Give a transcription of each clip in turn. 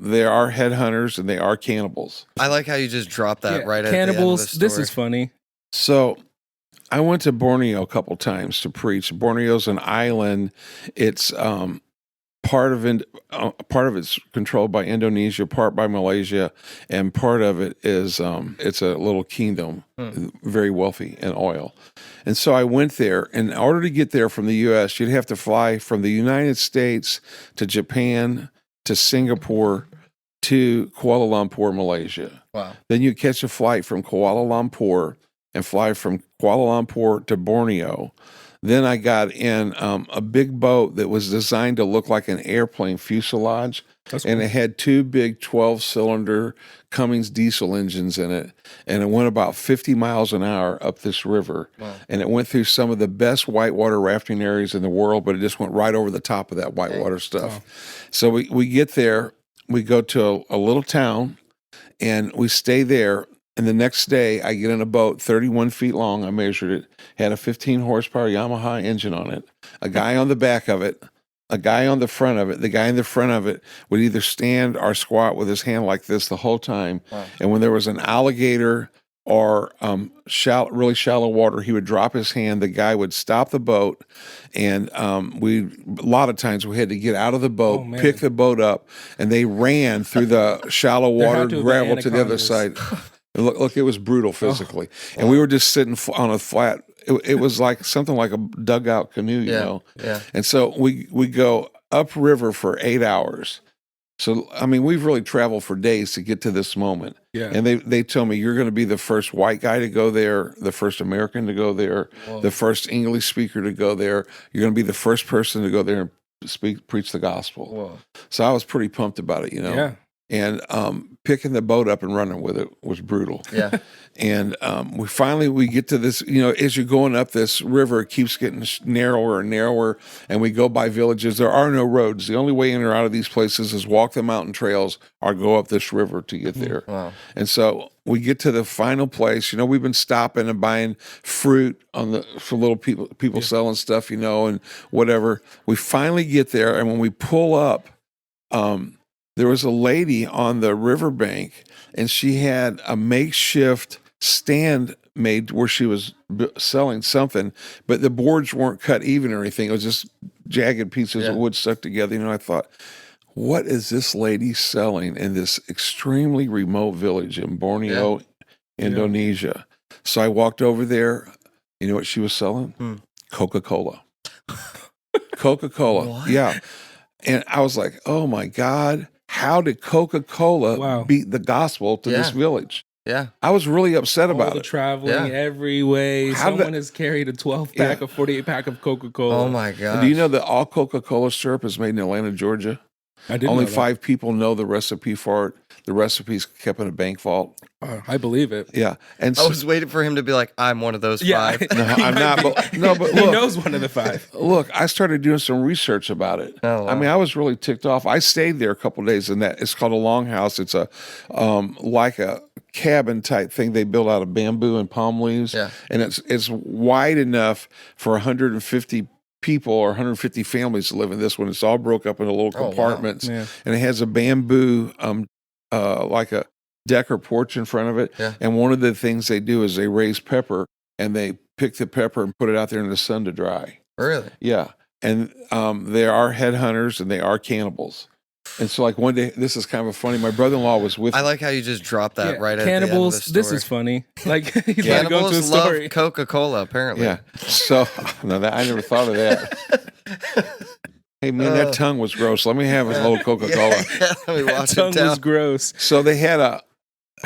they are headhunters and they are cannibals. I like how you just dropped that right at cannibals. the end of the This is funny. So I went to Borneo a couple times to preach. Borneo's an island. It's part of it's controlled by Indonesia, part by Malaysia, and part of it is it's a little kingdom, very wealthy in oil. And so I went there. And in order to get there from the U.S., you'd have to fly from the United States to Japan to Singapore to Kuala Lumpur, Malaysia. Wow. Then you catch a flight from Kuala Lumpur and fly from Kuala Lumpur to Borneo. Then I got in a big boat that was designed to look like an airplane fuselage. That's And cool. it had two big 12-cylinder Cummins diesel engines in it. And it went about 50 miles an hour up this river. Wow. And it went through some of the best whitewater rafting areas in the world, but it just went right over the top of that whitewater stuff. Wow. So we get there, we go to a little town, and we stay there. And the next day, I get in a boat 31 feet long. I measured it, had a 15 horsepower Yamaha engine on it, a guy on the back of it, a guy on the front of it. The guy in the front of it would either stand or squat with his hand like this the whole time. Wow. And when there was an alligator or really shallow water, he would drop his hand. The guy would stop the boat, and a lot of times we had to get out of the boat, pick the boat up, and they ran through the shallow water gravel to the other side. Look, it was brutal physically. And we were just sitting on a flat. It was like something like a dugout canoe, you know? Yeah. And so we go upriver for 8 hours. So, I mean, we've really traveled for days to get to this moment. Yeah. And they told me, you're going to be the first white guy to go there, the first American to go there, the first English speaker to go there. You're going to be the first person to go there and preach the gospel. Whoa. So I was pretty pumped about it, you know? Yeah. And picking the boat up and running with it was brutal. Yeah. And we get to this, you know, as you're going up this river, it keeps getting narrower and narrower. And we go by villages. There are no roads. The only way in or out of these places is walk the mountain trails or go up this river to get there. Wow. And so we get to the final place. You know, we've been stopping and buying fruit for little people selling stuff, you know, and whatever. We finally get there. And when we pull up, there was a lady on the riverbank, and she had a makeshift stand made where she was selling something, but the boards weren't cut even or anything. It was just jagged pieces of wood stuck together. You know, I thought, what is this lady selling in this extremely remote village in Borneo, Indonesia? So I walked over there. You know what she was selling? Coca-Cola. Coca-Cola. What? Yeah. And I was like, oh my God. How did Coca-Cola beat the gospel to this village? Yeah. I was really upset about it. Traveling every way. Someone has carried a 12-pack, a 48-pack of Coca-Cola. Oh my God. Do you know that all Coca-Cola syrup is made in Atlanta, Georgia? I didn't Only know that. 5 people know the recipe for it. The recipe's kept in a bank vault. I believe it. Yeah. And I was waiting for him to be like, I'm one of those 5. No, I'm not. But look, he knows one of the 5. Look, I started doing some research about it. Oh, wow. I mean, I was really ticked off. I stayed there a couple of days, and it's called a longhouse. It's a like a cabin type thing they build out of bamboo and palm leaves. Yeah. And it's wide enough for 150 people or 150 families to live in this one. It's all broke up into little compartments, Yeah. and it has a bamboo like a deck or porch in front of it. Yeah. And one of the things they do is they raise pepper, and they pick the pepper and put it out there in the sun to dry. Really? Yeah. And they are headhunters and they are cannibals. And so, like, one day, this is kind of funny. My brother-in-law was with I like how you just dropped that right at Cannibals. the end of the story. This is funny. Like, he's about to go into a Cannibals story. love Coca-Cola, apparently. Yeah. So, no, I never thought of that. Hey, man, that tongue was gross. Let me have a little Coca-Cola. Yeah, let me That wash it tongue down. was gross. So they had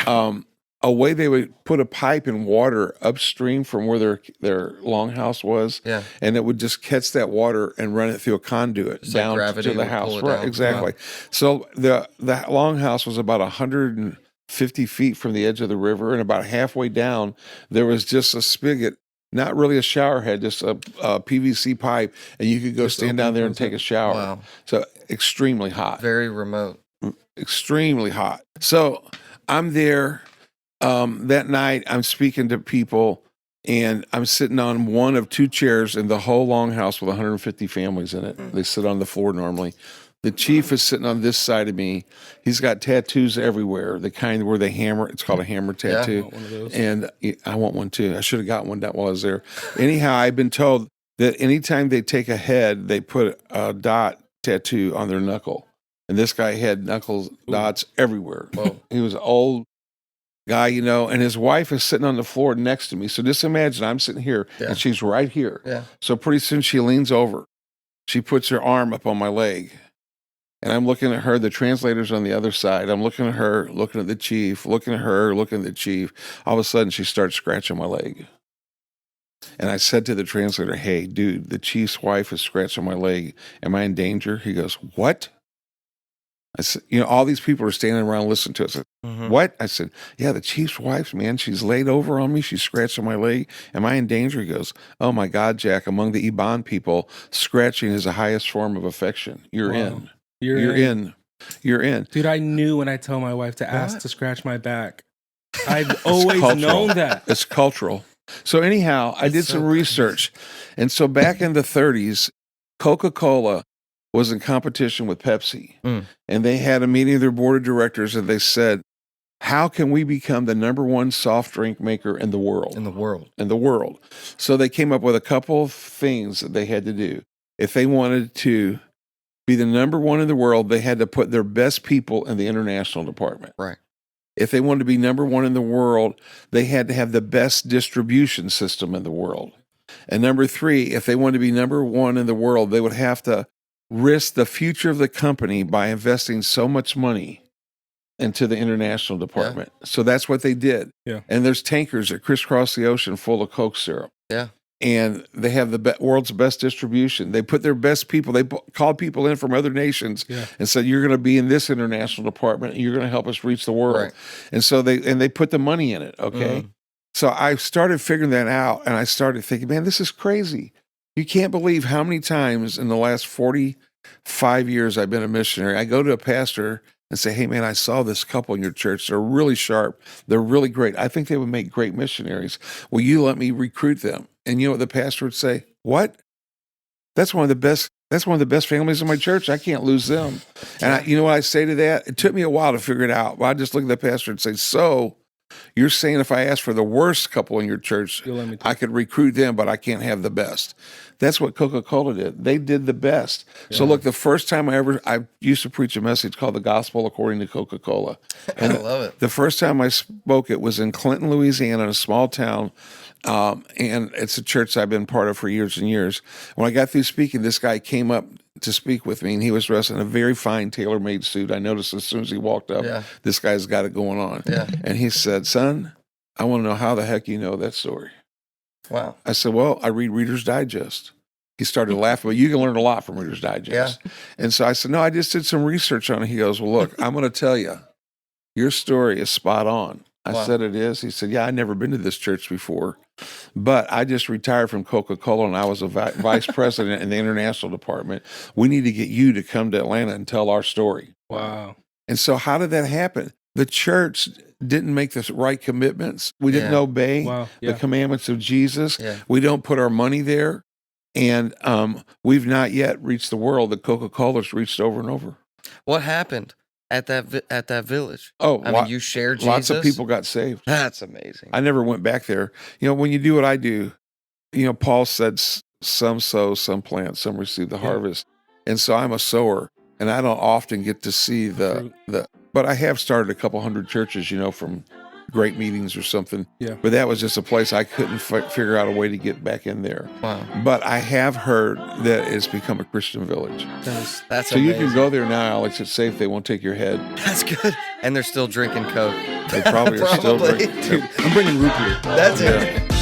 a way they would put a pipe in water upstream from where their longhouse was, and it would just catch that water and run it through a conduit Just like down gravity to the would house. pull it Right, down. exactly. Wow. So the longhouse was about 150 feet from the edge of the river, and about halfway down there was just a spigot. Not really a shower head, just a PVC pipe, and you could go stand down there and take a shower. Wow. So extremely hot. Very remote. Extremely hot. So I'm there that night. I'm speaking to people, and I'm sitting on one of 2 chairs in the whole longhouse with 150 families in it. They sit on the floor normally. The chief is sitting on this side of me. He's got tattoos everywhere, the kind where they hammer. It's called a hammer tattoo. I want one of those. And I want one too. I should have got one while I was there. Anyhow, I've been told that anytime they take a head, they put a dot tattoo on their knuckle. And this guy had knuckles dots everywhere. Whoa. He was an old guy, and his wife is sitting on the floor next to me. So just imagine I'm sitting here and she's right here. Yeah. So pretty soon she leans over. She puts her arm up on my leg. And I'm looking at her. The translator's on the other side. I'm looking at her, looking at the chief, looking at her, looking at the chief. All of a sudden, she starts scratching my leg. And I said to the translator, "Hey, dude, the chief's wife is scratching my leg. Am I in danger?" He goes, "What?" I said, all these people are standing around listening to us. What? I said, "Yeah, the chief's wife, man, she's laid over on me. She's scratching my leg. Am I in danger?" He goes, "Oh my God, Jack, among the Iban people, scratching is the highest form of affection. You're in. You're in. You're in." Dude, I knew when I told my wife to ask to scratch my back. I've always known that. It's cultural. So anyhow, I did some research. And so back in the 30s, Coca-Cola was in competition with Pepsi. And they had a meeting of their board of directors and they said, how can we become the number one soft drink maker in the world? In the world. So they came up with a couple of things that they had to do. If they wanted to be the number one in the world, they had to put their best people in the international department. Right. If they wanted to be number one in the world, they had to have the best distribution system in the world. And number three, if they wanted to be number one in the world, they would have to risk the future of the company by investing so much money into the international department. Yeah. So that's what they did. Yeah. And there's tankers that crisscross the ocean full of Coke syrup. Yeah. And they have the world's best distribution. They put their best people, they called people in from other nations and said, you're going to be in this international department and you're going to help us reach the world. Right. And so they put the money in it, okay? So I started figuring that out and I started thinking, man, this is crazy. You can't believe how many times in the last 45 years I've been a missionary, I go to a pastor and say, hey, man, I saw this couple in your church. They're really sharp. They're really great. I think they would make great missionaries. Will you let me recruit them? And you know what the pastor would say? What? That's one of the best families in my church. I can't lose them. And you know what I say to that? It took me a while to figure it out. But I just look at the pastor and say, so you're saying if I ask for the worst couple in your church, I could recruit them, but I can't have the best. That's what Coca-Cola did. They did the best. Yeah. So look, the first time I used to preach a message called The Gospel According to Coca-Cola. And I love it. The first time I spoke, it was in Clinton, Louisiana, in a small town. And it's a church I've been part of for years and years. When I got through speaking, this guy came up to speak with me, and he was dressed in a very fine tailor-made suit. I noticed as soon as he walked up, this guy's got it going on. Yeah. And he said, son, I want to know how the heck you know that story. Wow. I said, well, I read Reader's Digest. He started laughing, but you can learn a lot from Reader's Digest. Yeah. And so I said, no, I just did some research on it. He goes, well, look, I'm going to tell you, your story is spot on. I said, it is? He said, yeah, I'd never been to this church before, but I just retired from Coca-Cola and I was a vice president in the international department. We need to get you to come to Atlanta and tell our story. Wow. And so how did that happen? The church didn't make the right commitments. We didn't obey the commandments of Jesus. Yeah. We don't put our money there. And we've not yet reached the world that Coca-Cola's reached over and over. What happened at that village? Oh, I mean, you shared Jesus? Lots of people got saved. That's amazing. I never went back there. When you do what I do, Paul said some sow, some plant, some receive the harvest. And so I'm a sower, and I don't often get to see but I have started a couple hundred churches, from great meetings or something. Yeah. But that was just a place I couldn't figure out a way to get back in there. Wow. But I have heard that it's become a Christian village. That's so amazing. You can go there now, Alex. It's safe. They won't take your head. That's good. And they're still drinking Coke. They probably are still drinking. Dude, I'm bringing root beer. That's it.